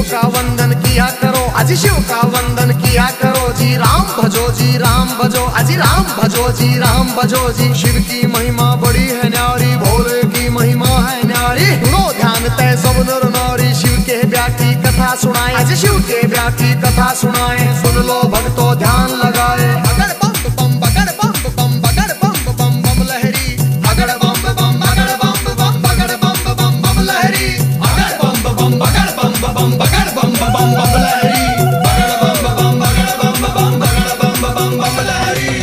का वंदन किया करो, अजी शिव का वंदन किया करो जी। राम भजो जी राम भजो, अजी राम भजो जी राम भजो जी। शिव की महिमा बड़ी है न्यारी, भोले की महिमा है न्यारी। सुनो ध्यान तय सब नर नारी, शिव के ब्याह की कथा सुनाए, अजी शिव के ब्याह की कथा सुनाए। सुन लो भक्तों ध्यान लगाए। अगर बम बम बगर बम बम बगर बम बम बम लहरी, अगर बम बम बगर बम बम बगर बम बम बम लहरी, अगर बम बम बगर बम बम बगर बम बम बम लहरी, अगर बम बम बगर बम बम बगर बम बम बम लहरी।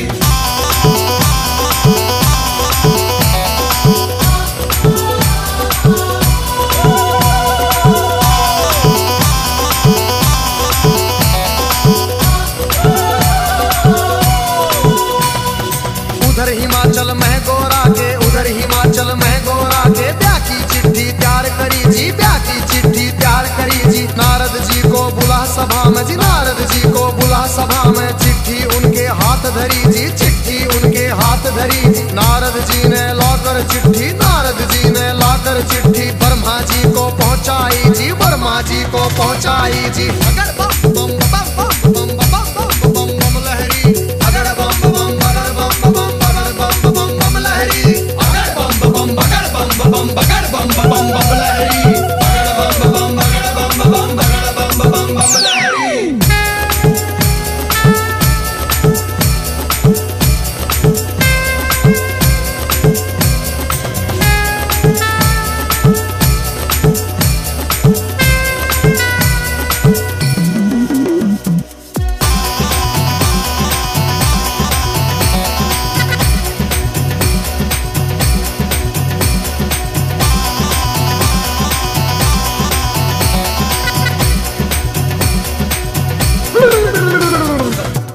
उधर हिमाचल में गोरा के, उधर हिमाचल में गोरा के ब्याह की चिट्ठी तैयार करी जी, ब्याह की चिट्ठी तैयार करी जी। नारद जी को बुला सभा में जी, नारद जी को बुला सभा में। चिट्ठी उनके हाथ धरी जी, चिट्ठी उनके हाथ धरी जी। नारद जी ने लाकर चिट्ठी, नारद जी ने लाकर चिट्ठी ब्रह्मा जी को पहुंचाई जी, ब्रह्मा जी को पहुंचाई जी। अगर बम बम बम बम बम बम बम बम लहरी, अगर बम बम बगर बम बम बगर बम बम बम लहरी, अगर बम बम बगर बम बम बगर बम बम बम लहरी, अगर बम बम बगर बम बम बगर बम बम बम लहरी।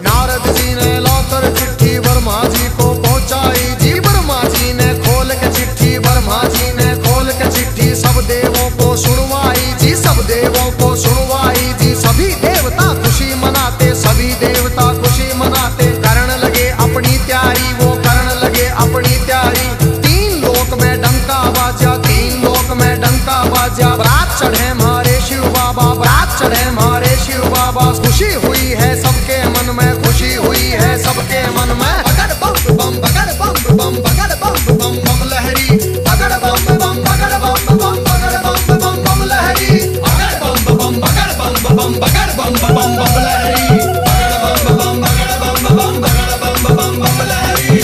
नारद जी ने लाकर चिट्ठी ब्रह्मा जी को पहुंचाई जी, ब्रह्मा जी ने खोल के चिट्ठी, ब्रह्मा जी ने खोल के चिट्ठी सब देवों को सुनवाई जी, सब देवों को सुनवाई जी। सभी देवता खुशी मनाते, सभी देवता खुशी मनाते। करण लगे अपनी तैयारी, वो करण लगे अपनी तैयारी। तीन लोक में डंका बाजा, तीन लोक में डंका बाजा। बारात चढ़े हमारे शिव बाबा, बारात चढ़े हमारे शिव बाबा। खुशी हुई है सबके मन में, खुशी हुई है सबके मन में। अगर बम बम बगर बम बम बगर बम बम बम लहरी, अगर बम बम बगर बम बम बगर बम बम बम लहरी, अगर बम बम बगर बम बम बगर बम बम बम लहरी, अगर बम बम बगर बम बम बगर बम बम बम लहरी।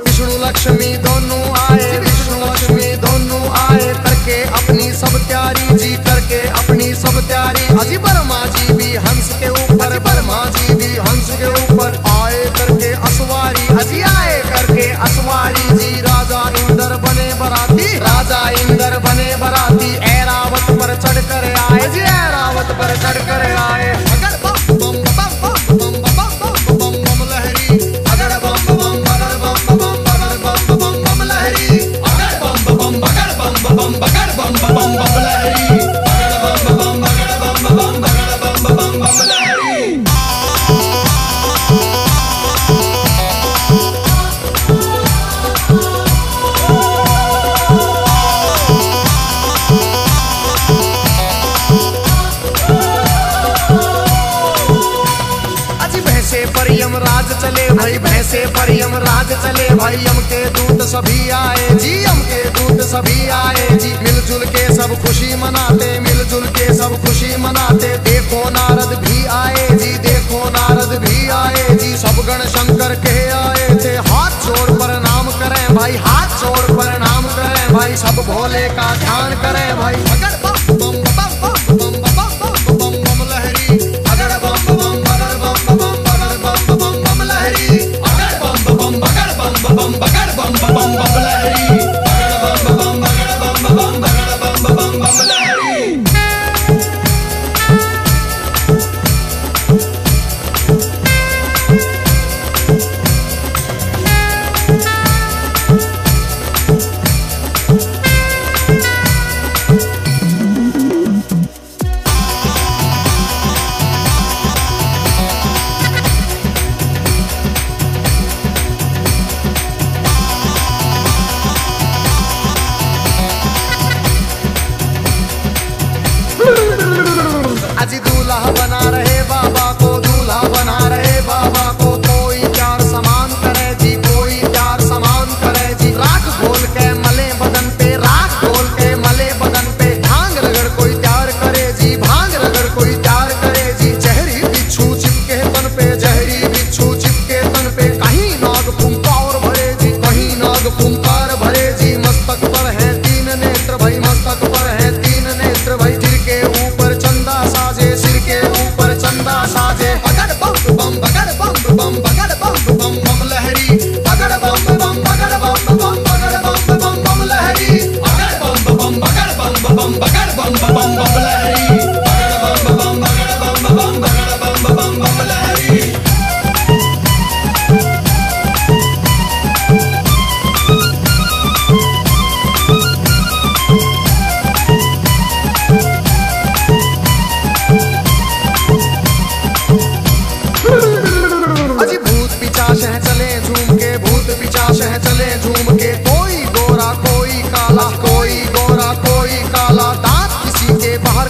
विष्णु लक्ष्मी दोनों आए, विष्णु लक्ष्मी दोनों आए। करके अपनी सब तैयारी जी, करके अपनी सब तैयारी। अजी ब्रह्मा जी भी हंस के ऊपर, ब्रह्मा जी भी हंस के ऊपर आए करके असवारी, अजी आए करके असवारी जी। राजा इंद्र बने बराती, राजा इंद्र बने बराती। ऐरावत पर चढ़ कर आए जी, ऐरावत पर चढ़ कर आए। अगर बम बम बम बम बम बम बम बम लहरी, अगर बम बम बगर बम बम बगर बम बम बम लहरी, अगर बम बम बगर बम बम बगर बम बम बम लहरी, अगर बम बम बगर बम बम बगर बम बम बम लहरी। भैंसे पर यमराज चले भाई, भैंसे पर यमराज चले भाई। यम के दूत सभी आए जी, यम के दूत सभी आए जी। मिलजुल के सब खुशी मनाते, मिलजुल के सब खुशी मनाते। देखो नारद भी आए जी, देखो नारद भी आए जी। सब गण शंकर के आए थे, हाथ जोड़ प्रणाम करें भाई, हाथ जोड़ प्रणाम करें भाई। सब भोले का ध्यान करें भाई। अगर बम बम बम बम बम बम बम बम लहरी, अगर बम बम बगर बम बम बम बम लहरी, अगर बम बम बगर बम बगर बम बम लहरी, अगर बम बम बगर बम बगर बम लहरी।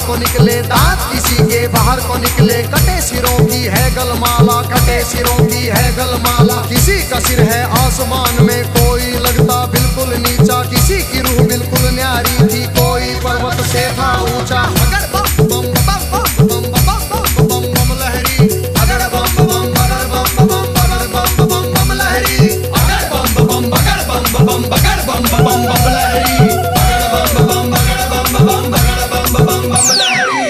को निकले दांत, किसी के बाहर को निकले कटे सिरों की है गलमाला, कटे सिरों की है गलमाला। किसी का सिर है आसमान में, कोई लगता बिल्कुल नीचा, किसी की रूह बिल्कुल न्यारी थी, कोई पर्वत से था ऊंचा। अगर बम बम बम बम बम बम बम बम लहरी, अगर बम बम बगर बम बम बगर बम बम बम लहरी, अगर बम बम बगर बम बम बगर बम बम बम लहरी, अगर बम बम बगर बम बम बगर बम बम बम लहरी।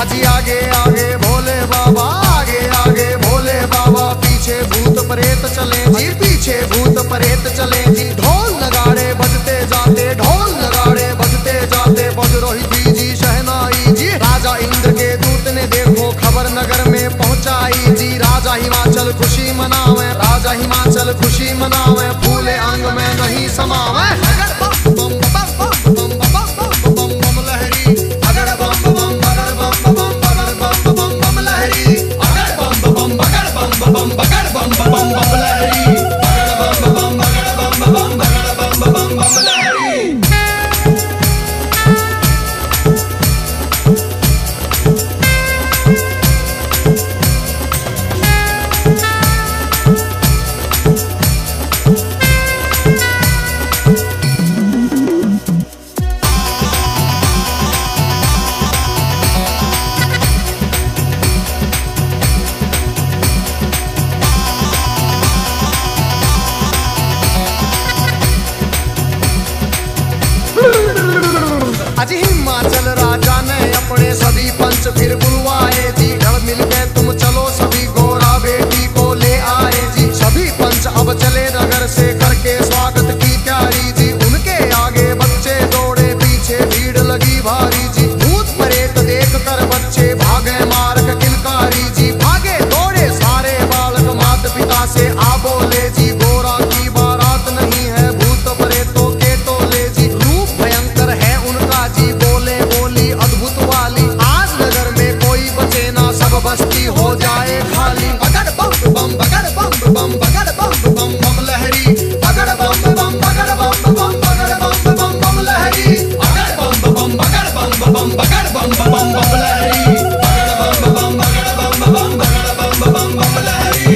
अजी आगे आगे भोले बाबा, आगे आगे भोले बाबा, पीछे भूत प्रेत चले जी, पीछे भूत प्रेत चले जी। ढोल नगाड़े बजते जाते, ढोल नगाड़े बजते जाते, बज रही थी जी शहनाई जी। राजा इंद्र के दूत ने देखो खबर नगर में पहुंचाई जी। राजा हिमाचल खुशी मनावे, राजा हिमाचल खुशी मनावे, फूले अंग में नहीं समावे। अगर बम बम बम बम बम बम बम बम लहरी, अगर बम बम बगर बम बम बगर बम बम बम लहरी, अगर बम बम बगर बम बम बगर बम बम बम लहरी, अगर बम बम बगर बम बम बगर बम बम बम लहरी। आज हिमाचल राजा ने अपने सभी पंच फिर बुलवाए जी। ढल मिल के तुम चलो सभी गोरा बेटी को ले आए जी। सभी पंच अब चले नगर से करके स्वागत की तैयारी जी। उनके आगे बच्चे दौड़े, पीछे भीड़ लगी भारी जी। भूत प्रेत देख कर बच्चे भागे मार्ग किलकारी जी। भागे दौड़े सारे बालक माता पिता से आ बोले जी, गोरा की बारात नहीं है भूत प्रेतों के टोले जी। रूप भयंकर है उनका जी, बोले बोली अद्भुत वाली, आज नगर में कोई बचे ना, सब बस्ती हो जाए खाली। बगर बम बम बगर बम बम बगर बम बम बम लहरी, अगर बम बम बगर बम बम बगर बम बम बम लहरी, अगर बम बम बगर बम बम बगर बम बम बम लहरी, अगर बम बम बगर बम बम बगर बम बम बम लहरी।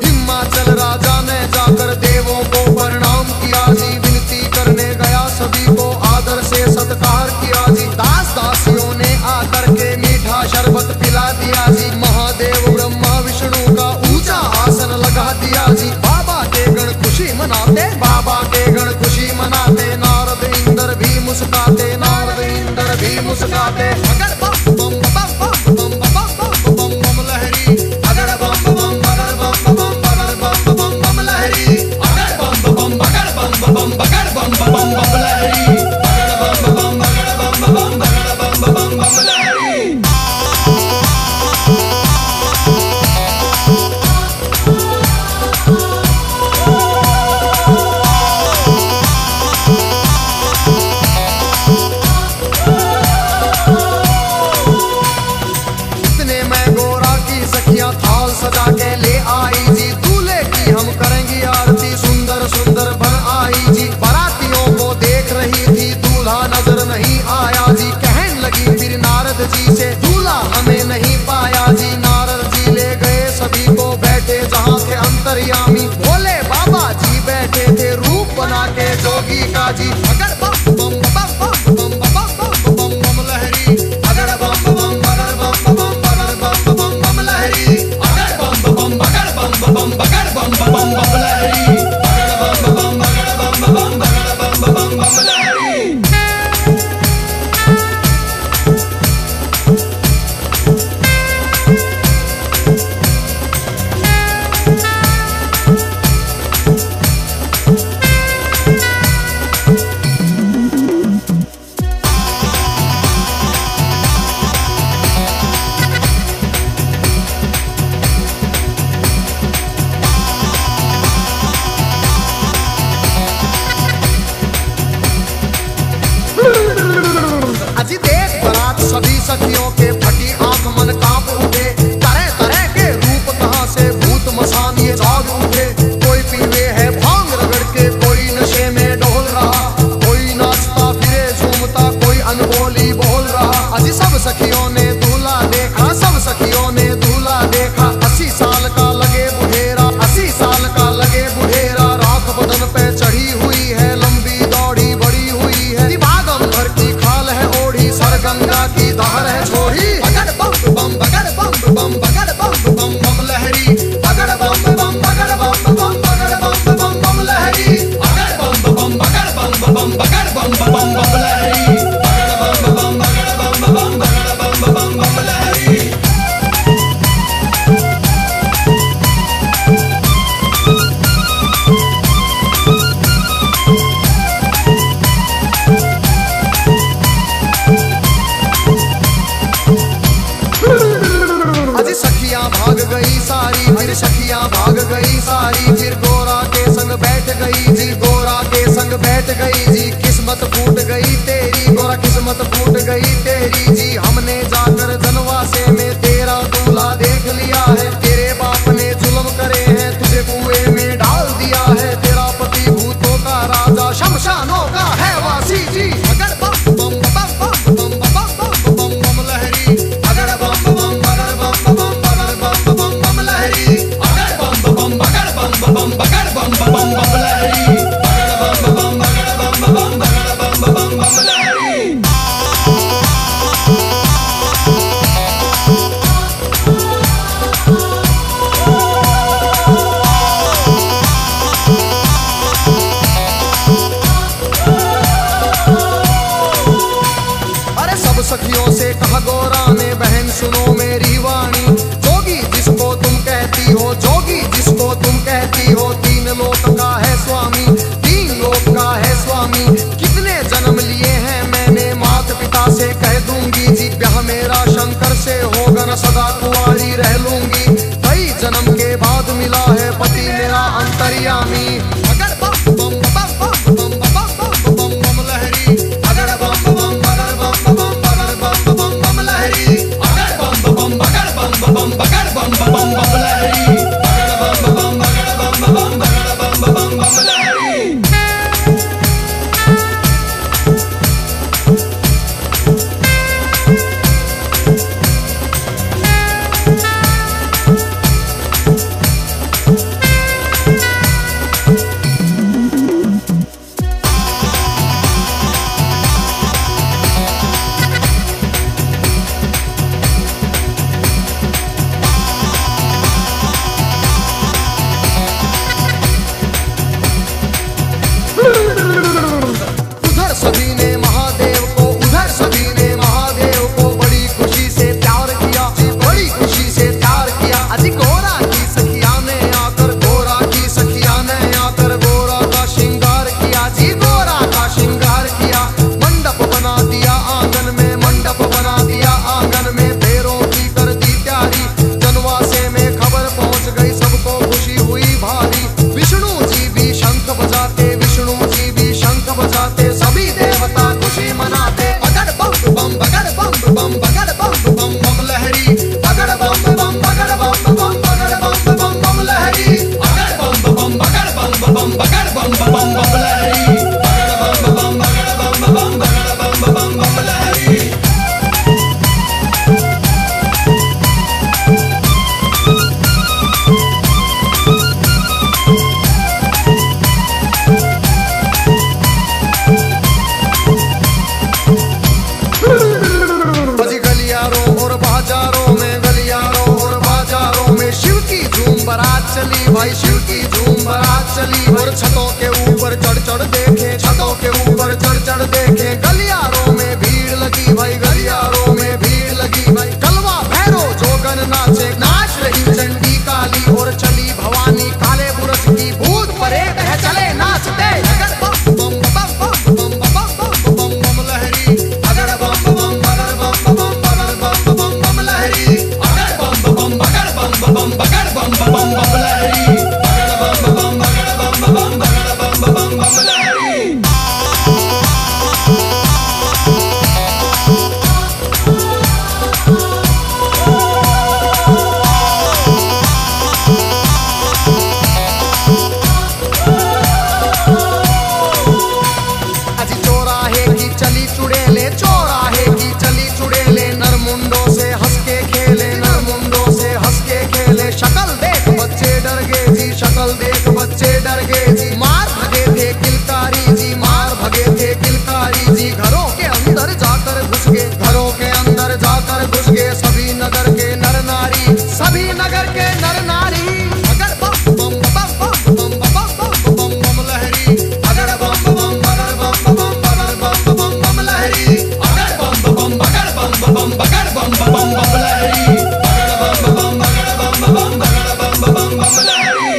हिमाचल राजा ने जाकर देवों को प्रणाम किया जी। विनती करने गया सभी को आदर से सत्कार किया जी। दास दासियों ने आकर के मीठा शरबत पिला दिया जी। महादेव ब्रह्मा विष्णु का ऊंचा आसन लगा दिया जी। बाबा के गण खुशी मनाते, बाबा के गण खुशी मनाते, नारद इंद्र भी मुस्काते, नारद इंद्र भी मुस्काते। अगर बम बम बम बम बम बम बम बम लहरी, अगर बम बम बगर बम बम बगर बम बम बम लहरी, अगर बम बम बगर बम बम बगर बम बम बम लहरी, अगर बम बम बगर बम बम बगर बम बम बम लहरी। सखियों के फटी आंख मन कांप उठे, तरह तरह के रूप कहां से भूत मसान ये जाग उठे। कोई पीवे है भांग रगड़ के, कोई नशे में डोल रहा, कोई नाचता फिरे झूमता, कोई अनबोली बोल रहा। अजी सब सखियों ने दूल्हा देखा, सब सखियों ने दूल्हा देखा। 80 साल का लगे बुढ़ेरा, 80 साल का लगे बुढ़ेरा। राख बदन पे चढ़ी हुई है, लंबी दौड़ी बड़ी हुई है। भागम भर की खाल है ओढ़ी, सर गंगा की धार है छोड़ी। बगड़ बम बम बगड़ बम बम बगड़ बम बम बम लहरी, बगड़ बम बम बगड़ बम बम बगड़ बम बम बम लहरी, बगड़ बम बम बगड़ बम बम बगड़ बम बम बम लहरी, बगड़ बम बम बगड़ बम बम बगड़ बम बम बम लहरी। अजी सखियां भाग गई सारी, फिर सखियां भाग गई सारी। फिर गोरा के संग बैठ गई जी, गोरा के संग बैठ गई जी। किस्मत फूट गई तेरी गोरा, किस्मत फूट गई तेरी जी। हमने जाकर जनवासे में तेरा दूल्हा देख लिया है। तेरे बाप ने जुल्म करे हैं, तुझे कुएं में डाल दिया है। तेरा पति भूतों का राजा, शमशानों का है वासी जी। अगर बम बम बम बम बम बम बम बम लहरी, अगर बम बम बगड़ बम बम बगड़ बम बम बम लहरी, अगर बम बम बगड़ बम बम बगड़ बम बम बम लहरी, अगर बम बम बगड़ बम बम बगड़ बम बम बम लहरी। अरे सब सखियों से कहा गोरा ने, बहन सुनो मेरी वाणी। जोगी जिसको तुम कहती हो, जोगी जिसको तुम कहती हो, 3 लोक का है स्वामी, 3 लोक का है स्वामी। कितने जन्म लिए हैं मैंने, माता पिता से कह दूंगी जी। ब्याह मेरा शंकर से होगा न, सदा कुंवारी रह लूंगी। कई जन्म के बाद मिला है पति मेरा अंतर्यामी। अगर बम बम बम बम बम बम बम बम लहरी, अगर बम बम बगड़ बम बम बगड़ बम बम बम लहरी, अगर बम बम बगड़ बम बम बगड़ बम बम बम लहरी, अगर बम बम बगड़ बम बम बगड़ बम बम बम लहरी। उधर सभी ने महादेव को, उधर सभी ने महादेव को बड़ी खुशी से प्यार किया जी, बड़ी खुशी से प्यार किया। अजी गोरा की सखिया ने आकर, गोरा की सखिया ने आकर गोरा का श्रृंगार किया जी, गोरा का श्रृंगार किया। मंडप बना दिया आंगन में, मंडप बना दिया आंगन में। फेरों की कर दी तैयारी, जनवासे में खबर पहुंच गई, सबको खुशी हुई भारी। विष्णु जी भी शंख बजाते, विष्णु जी भी शंख बजाते, सभी देवता खुशी मनाते। बगड़ बम बम बगड़ बम बम बगड़ बम बम बम लहरी, बगड़ बम बम बगड़ बम बम बगड़ बम बम बम लहरी, बगड़ बम बम बगड़ बम बम बगड़ बम बम बम लहरी, बगड़ बम बम बगड़ बम बम बगड़ बम बम बम लहरी। अजी गलियारों और बाजारों में, गलियारों और बाजारों में शिव की झूम बारात चली भाई, शिव की झूम बारात चली। और छतों के ऊपर चढ़ चढ़ देखे, छतों के ऊपर चढ़ चढ़ देखे। गलियारों में भीड़ लगी भाई, गलियारों में भीड़ लगी भाई। कलवा भैरो जोगन नाचे, नाच रही चंडी काली। और चली भवानी काले बुरज की, भूत परेत है चले नाचते। अगर बम बम बम बम बम बम बम बम लहरी, अगर बम बम बगड़ बम बम बगड़ बम बम बम लहरी, अगर बम बम बगड़ बम बम बगड़ बम बम बम लहरी, अगर बम बम बगड़ बम बम बगड़ बम हंस के सभी नगर के नर नारी, सभी नगर के नर नारी। अगर बम बम बम बम बम बम बम बम लहरी, अगर बम बम बगर बम बम बगर बम बम बम लहरी, अगर बम बम बगर बम बम बगर बम बम बम लहरी, अगर बम बम बगर बम बम बगर बम बम बम लहरी।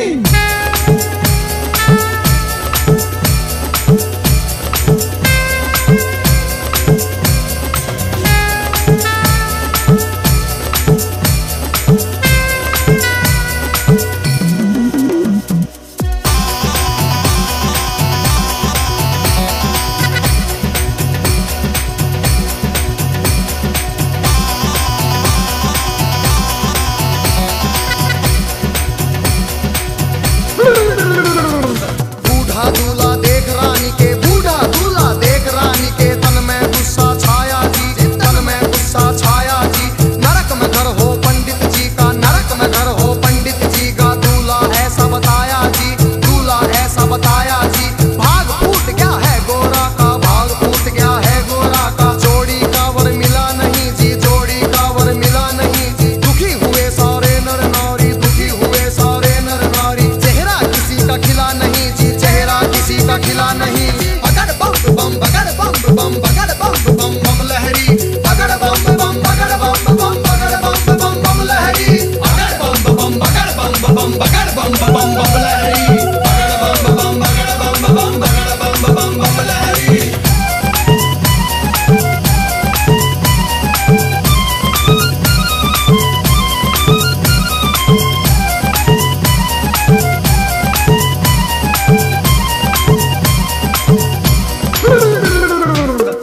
बूढ़ा दूल्हा देख रानी के, बूढ़ा दूल्हा देख रानी के, तन में गुस्सा छाया जी, तन में गुस्सा छाया जी। नरक में घर हो पंडित जी का, नरक में घर हो पंडित जी का। दूल्हा ऐसा बताया जी, दूल्हा ऐसा बताया जी। भाग फूट गया है गोरा का, भाग फूट गया है गोरा का। जोड़ी का वर मिला नहीं जी, जोड़ी का वर मिला नहीं जी। दुखी हुए सारे नर नारी, दुखी हुए सारे नर नारी। चेहरा किसी का खिला नहीं जी, चेहरा किसी का खिला नहीं जी। अगर बम बम बगर बम बम बगर बम बम बम लहरी, अगर बम बम बगर बम बम बगर बम बम बम लहरी, अगर बम बम बगर बम बम बगर बम बम बम लहरी, अगर बम बम बगर बम बम बगर बम बम बम लहरी।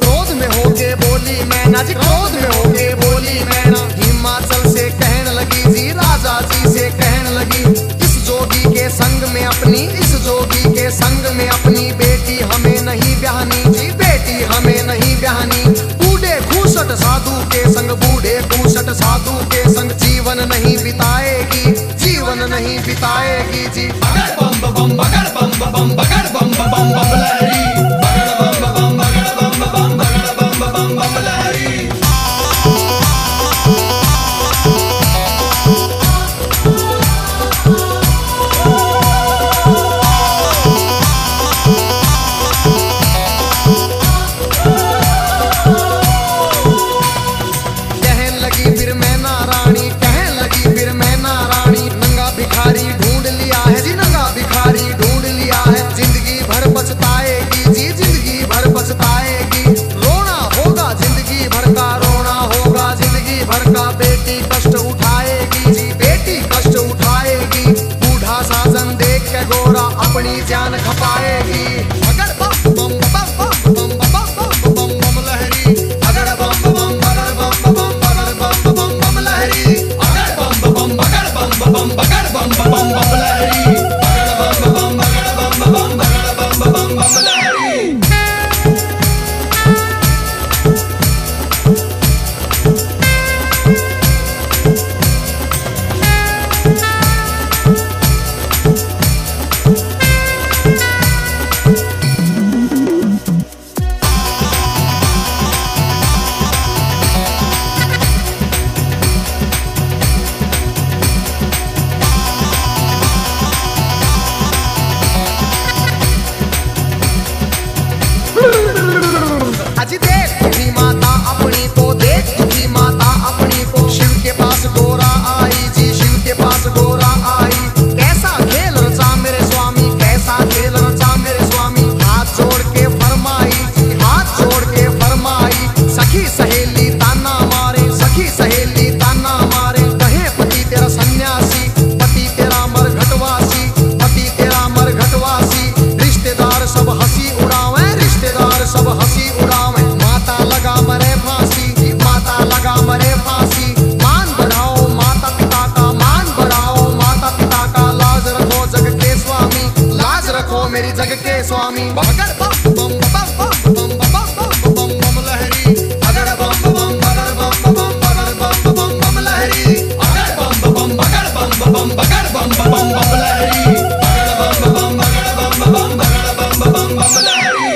क्रोध में होके बोली मैना जी, क्रोध में होके बोली मैना। हिमाचल से कहने लगी जी, राजा जी से कहने लगी। इस जोगी के संग में अपनी, इस जोगी के संग में अपनी बेटी हमें नहीं ब्याहनी जी, बेटी हमें नहीं ब्याहनी। बूढ़े खूसट साधु के संग, बूढ़े खूसट साधु के संग जीवन नहीं बिताएगी, जीवन नहीं बिताएगी जी। अगर बम बम बगर बम बम बगर बम बम बम लहरी, अगर बम बम बगर बम बम बगर बम बम बम लहरी। कहने लगी फिर मैना रानी, कहने लगी फिर मैना रानी। नंगा भिखारी ढूंढ लिया है जी, नंगा भिखारी ढूंढ लिया है। जिंदगी भर पछताएगी जी, जिंदगी भर पछताएगी। रोना होगा जिंदगी भर का, रोना होगा जिंदगी भर का। बेटी कष्ट उठाएगी जी, बेटी कष्ट उठाएगी। बूढ़ा साजन देख के गोरा अपनी जान खपाएगी। अगर बम बम बम बम बम बम बम बम लहरी, अगर बम बम बगर बम बम बगर बम बम बम लहरी, अगर बम बम बगर बम बम बगर बम बम बम लहरी, अगर बम बम बगर बम बम बगर बम बम बम लहरी। अजी देख तुझी माता अपनी को, देख तुझी माता अपनी को। शिव के पास गोरा आई जी, शिव के पास गोरा आई। कैसा खेल रचा मेरे स्वामी, कैसा खेल रचा मेरे स्वामी। हाथ जोड़ के फरमाई, हाथ जोड़ के फरमाई। सखी सहेली ताना मारे, सखी सहेली ताना मारे। कहे पति तेरा सन्यासी, पति तेरा मरघटवासी, पति तेरा मरघटवासी। रिश्तेदार सब हंसी उड़ावे, रिश्तेदार सब हंसी उड़ावे। माता लगा मरे फांसी, माता लगा मरे फांसी। मान बढ़ाओ माता पिता का, मान बढ़ाओ माता पिता का। लाज रखो जग के स्वामी, लाज रखो मेरी जग के स्वामी। अगर बम बम बम बम बम बम बम लहरी, अगर बम बम बगर बम बम बगर बम बम बम लहरी, अगर बम बम बगर बम बम बगर बम बम बम लहरी, अगर बम बम बगर बम बम बगर बम बम बम लहरी।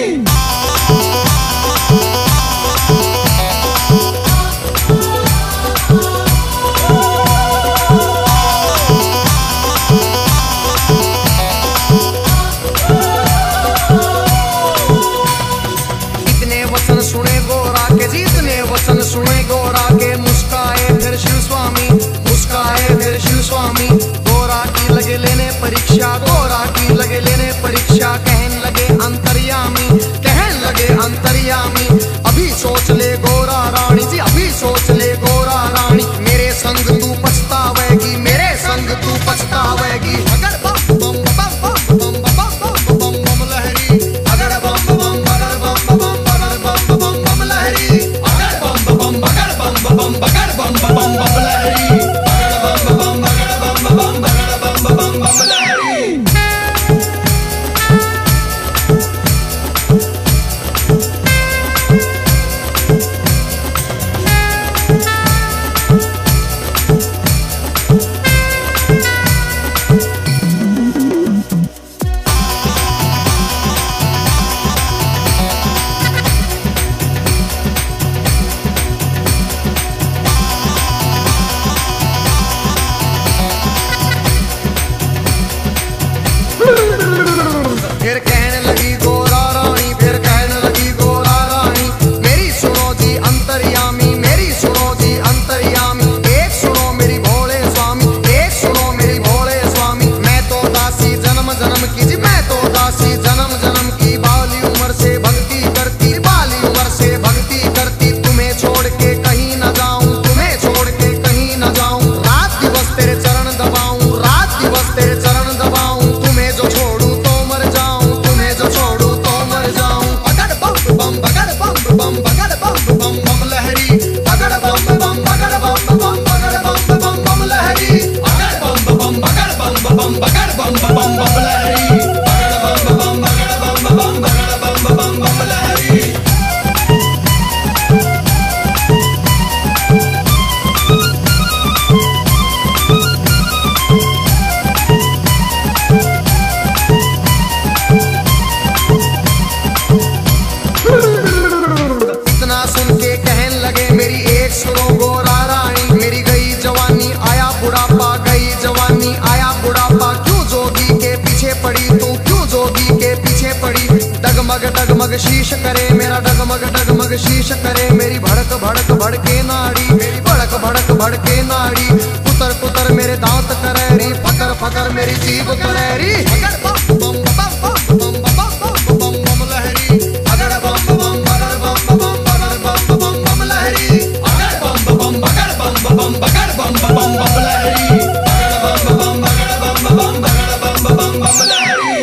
डगमग डगमग शीश करे मेरी भड़क भड़क भड़के नाड़ी, मेरी भड़क भड़क भड़के नाड़ी। कुतर कुतर मेरे दांत करेरी, फकर फकर मेरी जीभ करेरी। अगर बम बम बम बम बम बम बम बम लहरी, अगर बम बम बगर बम बम बगर बम बम बम लहरी, अगर बम बम बगर बम बम बगर बम बम बम लहरी, अगर बम बम बगर बम बम बगर बम बम बम लहरी।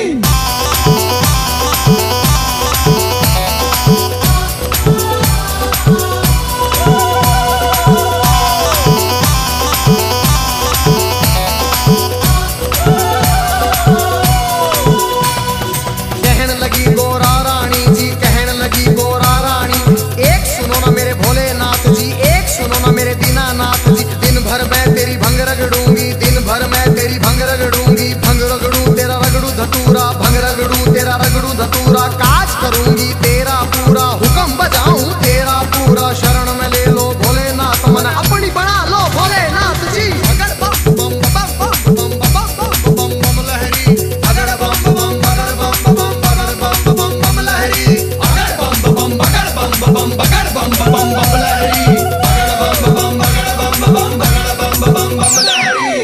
धतूरा काज करूंगी तेरा पूरा, हुक्म बजाऊं तेरा पूरा। शरण में ले लो भोलेनाथ, मन अपनी बना लो भोलेनाथ जी। अगर बम बम बम बम बम बम बम बम लहरी, अगर बम बम बगर बम बम बगर बम बम बम लहरी, अगर बम बम बगर बम बम बगर बम बम बम लहरी, अगर बम बम बगर बम बम बगर बम बम बम लहरी।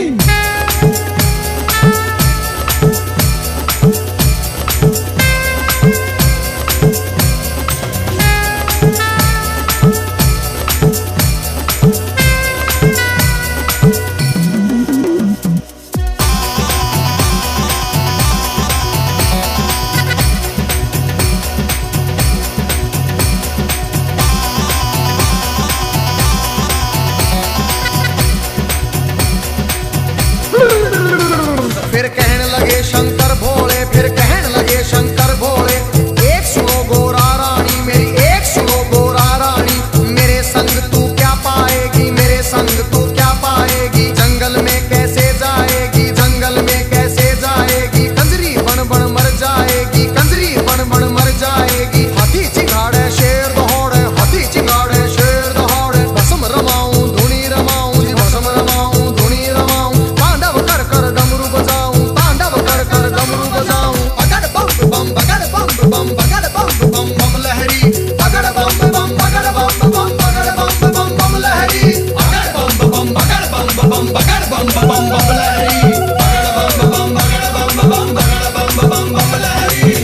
फिर कहने लगे शंकर भोले, फिर कहने लगे शंकर भोले। एक सुनो गोरा रानी मेरी, एक सुनो गोरा रानी, मेरे संग तू क्या पाएगी, मेरे संग तू क्या पाएगी। जंगल में कैसे जाएगी, जंगल में कैसे जाएगी। कंजरी बन बन मर जाएगी, कंजरी बन बन मर जाएगी। हाथी चिंगाड़े शेर दौड़े, हाथी चिंगाड़े शेर दौड़े। भस्म रमाऊं धुनी रमाऊं जी, भस्म रमाऊं धुनी रमाऊं। तांडव कर कर डमरू बजाऊं, तांडव कर कर डमरू बजाऊं। अगर बम बम बगर बम बम बगर बम बम बम लहरी, अगर बम बम बगर बम बम बगर बम बम बम लहरी, अगर बम बम बगर बम बम बगर बम बम बम लहरी, अगर बम बम बगर बम बम बगर बम बम बम लहरी।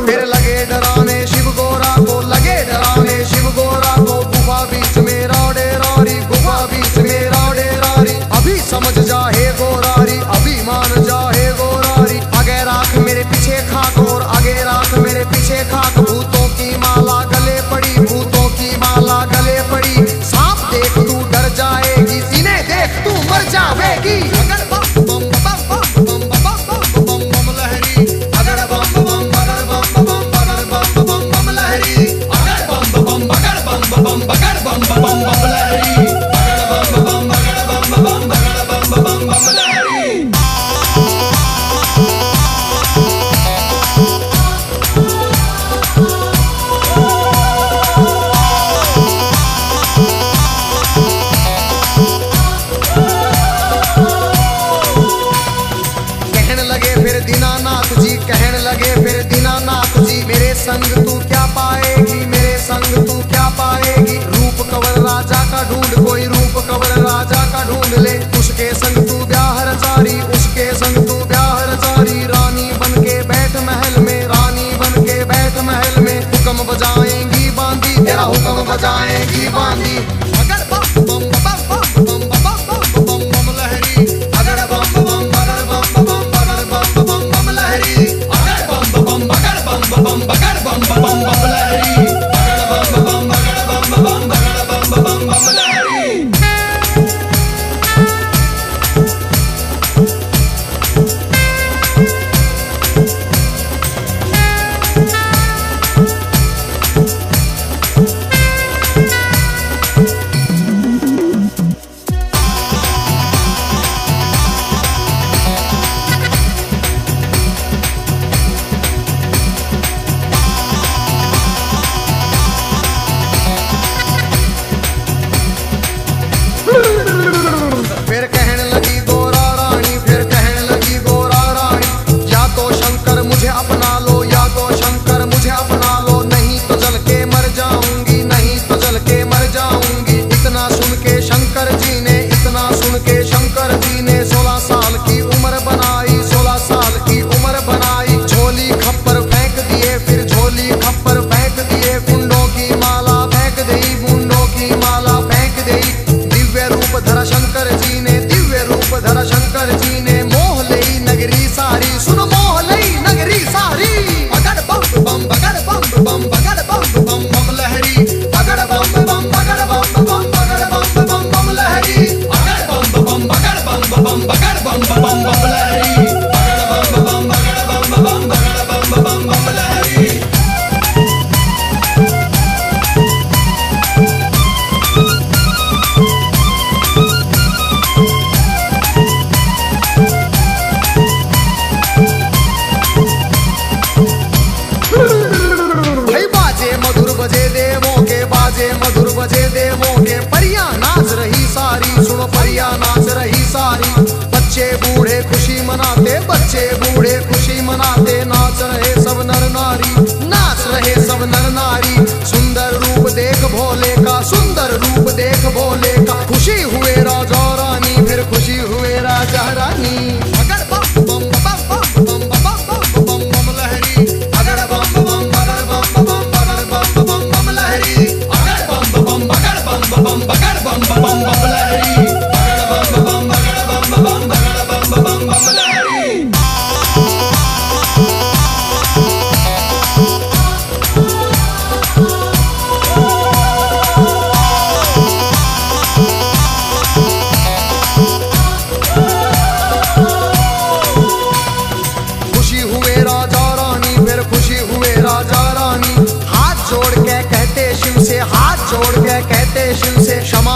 फिर लगे डराने शिव गोरा को, लगे डराने शिव गोरा को। गुफा बीच में रौड़े रौरी, गुफा बीच में रौड़े रौरी। अभी समझ जा हे गोरारी, अभी मान जा हे गोरारी। आगे राख मेरे पीछे खाक, और आगे राख मेरे पीछे खाक। भूतों की माला गले पड़ी, भूतों की माला गले पड़ी। सांप देख तू डर जाएगी, सीने देख तू मर जाएगी। अगर बम बम बम बम बम बम बम लहरी, अगर बम बम बगर बम बम बगर बम बम बम लहरी, अगर बम बम बगर बम बम बगर बम बम बम लहरी, अगर बम बम बगर बम बम बगर बम बम बम लहरी। कहने लगे फिर दीनानाथ जी, कहने लगे फिर दीनानाथ जी। मेरे संग तू क्या पाएगी, मेरे संग तू क्या पाएगी। रूप कंवर राजा का ढूंढ, कोई रूप कंवर राजा का ढूंढ ले। उसके संग तू ब्याह रचारी, उसके संग तू ब्याह रचारी। रानी बन के बैठ महल में, रानी बन के बैठ महल में। हुक्म बजाएंगी बांदी, तेरा हुक्म बजाएंगी बांदी। अगर बम बम बम बम बम बम बम लहरी, अगर बम बम बगर बम बम बगर बम बम बम लहरी, अगर बम बम बगर बम बम बगर बम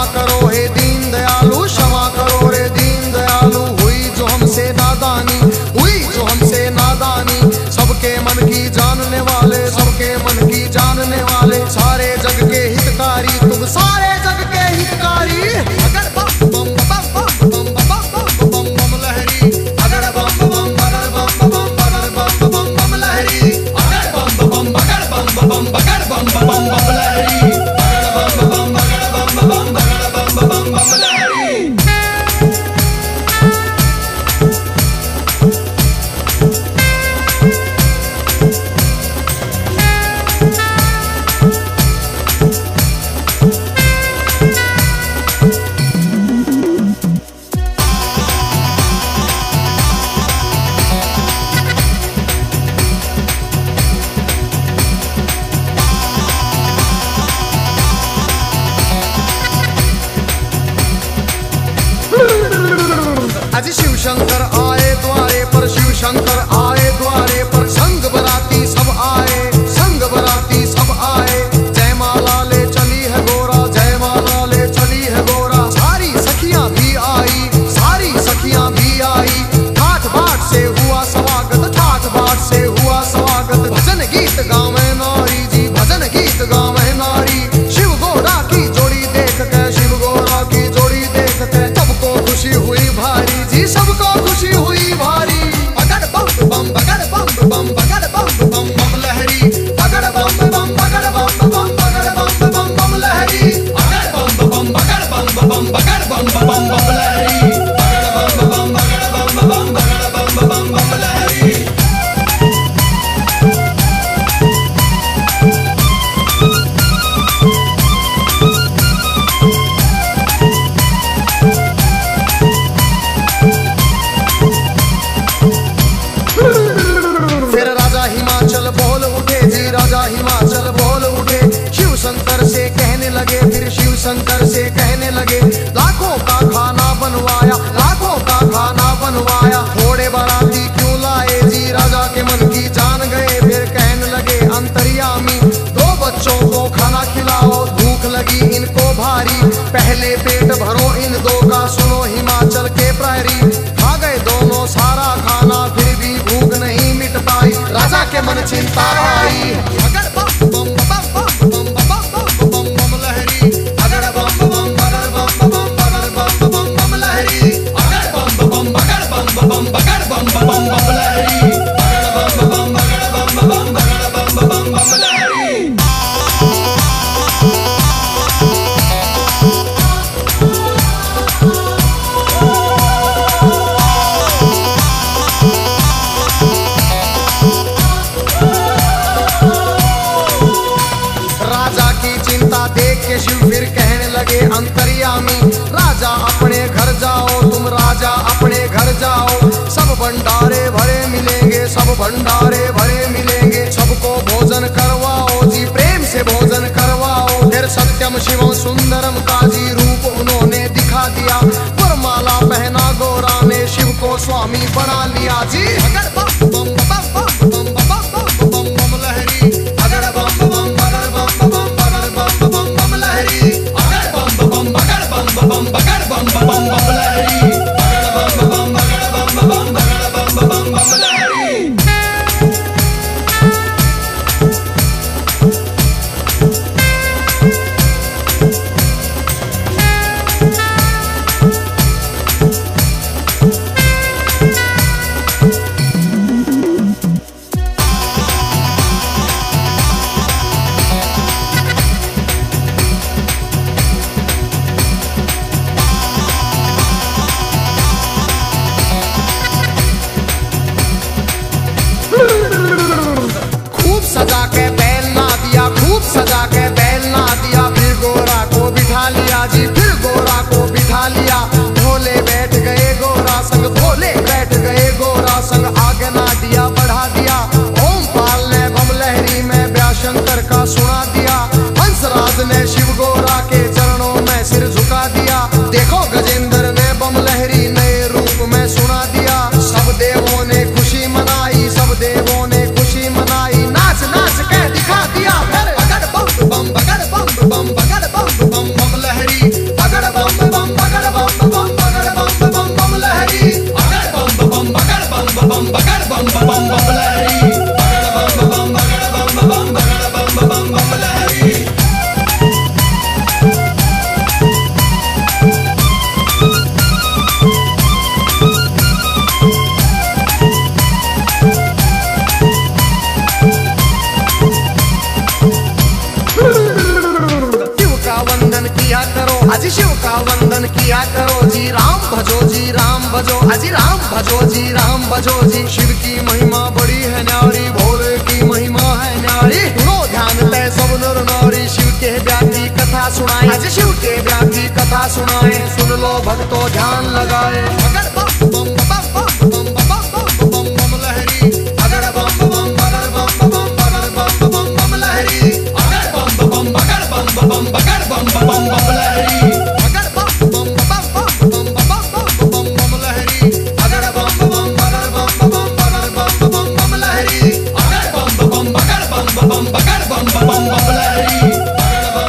क्षमा करो हे दीन दयालु, क्षमा करो रे दीन दयालु। हुई जो हमसे नादानी, हुई जो हमसे नादानी, सबके मन की जानने वाले, सबके मन की जानने वाले, सारे जग के हितकारी तुम, सारे जग के हितकारी। अगर बम बम बम बम बम बम बम बम लहरी, अगर बम बम बगर बम बम बगर बम बम बम लहरी, अगर बम बम बगर बम बम बगर बम बम बम लहरी, अगर बम बम बगर बम बम बगर बम बम बम लहरी। आज शिव शंकर आए द्वारे पर, शिव शंकर आए द्वारे पर, संग बराती सब आए, संग बराती सब आए। जय माला ले चली है गोरा, जय माला ले चली है गोरा। सारी सखियां भी आई, सारी सखियां भी आई। ठाठ बाट से हुआ स्वागत, ठाठ बाट से हुआ स्वागत। भजन गीत गावे नारी जी, भजन गीत गावे नारी। शिव गोरा की जोड़ी देख के, शिव गोरा की जोड़ी देख के, सबको खुशी हुई भारी जी, सबको खुशी हुई भारी। अगर बम बम बगर बम बम बगर बम बम बम लहरी, अगर बम बम बगर बम बम बगर बम बम बम लहरी, अगर बम बम बगर बम बम बगर बम बम बम लहरी, अगर बम बम बगर बम बम बगर बम बम बम लहरी। फिर राजा हिमाचल बोल उठे जी, राजा हिमाचल बोल उठे। शिव शंकर से कहने लगे, फिर शिव शंकर से कहने लगे, लाखों का खाना बनवाया, लाखों का खाना बनवाया। थोड़े बाराती क्यों लाए जी, राजा के मन की जान गए। फिर कहने लगे अंतर्यामी, दो बच्चों को खाना खिलाओ, भूख लगी इनको भारी। पहले पेट भरो इन दो का, सुनो हिमाचल के प्रहरी। खा गए दोनों सारा खाना, फिर भी भूख नहीं मिट पाई। राजा के मन चिंता आई। अगर बम बम बम बम बम बम बम बम लहरी, अगर बम बम बगर बम बम बगर बम बम बम लहरी, अगर बम बम बगर बम बम बगर बम बम बम लहरी, अगर बम बम बगर बम बम बगर बम बम बम लहरी। देख के शिव फिर कहने लगे अंतर्यामी, राजा अपने घर जाओ, तुम राजा अपने घर जाओ। सब भंडारे भरे मिलेंगे, सब भंडारे भरे मिलेंगे। सबको भोजन करवाओ जी, प्रेम से भोजन करवाओ। फिर सत्यम शिवम सुंदरम का जी रूप उन्होंने दिखा दिया। वरमाला पहना गोरा ने, शिव को स्वामी बना लिया जी। अगर बम बम बम बम बम बम बम लहरी, अगर बम बम बगर बम बम बगर बम बम बम लहरी, अगर बम बम बगर बम बम बगर बम बम बम लहरी, अगर बम बम बगर बम बम बगर बम बम बम लहरी। सजा के बैल ना दिया, खूब सजा के बैल ना दिया। फिर गोरा को बिठा लिया जी, फिर गोरा को बिठा लिया। भोले बैठ गए गोरा संग, भोले बैठ गए गोरा संग। आगे ना दिया बढ़ा दिया, ओम पाल ने बम लहरी में व्याशंकर का सुना दिया। हंसराज ने शिव गोरा के चरणों में सिर झुका दिया। देखो गजेंद्र ने बम लहरी नए रूप में सुना दिया। सब देवों ने खुशी मनाई, सब देवों ने खुशी मनाई। नाच नाच के दिखा दिया फिर। अगर बम बम बगर बम बम बगर बम बम बम लहरी, अगर वंदन किया करो जी, राम भजो जी राम भजो, अजी राम भजो जी राम भजो जी। शिव की महिमा बड़ी है न्यारी, भोले की महिमा है न्यारी। सुनो ध्यान तय सब नर नारी, शिव के व्यापी कथा सुनाए, अजी शिव के व्यापी कथा सुनाए। सुन लो भक्तों ध्यान लगाए।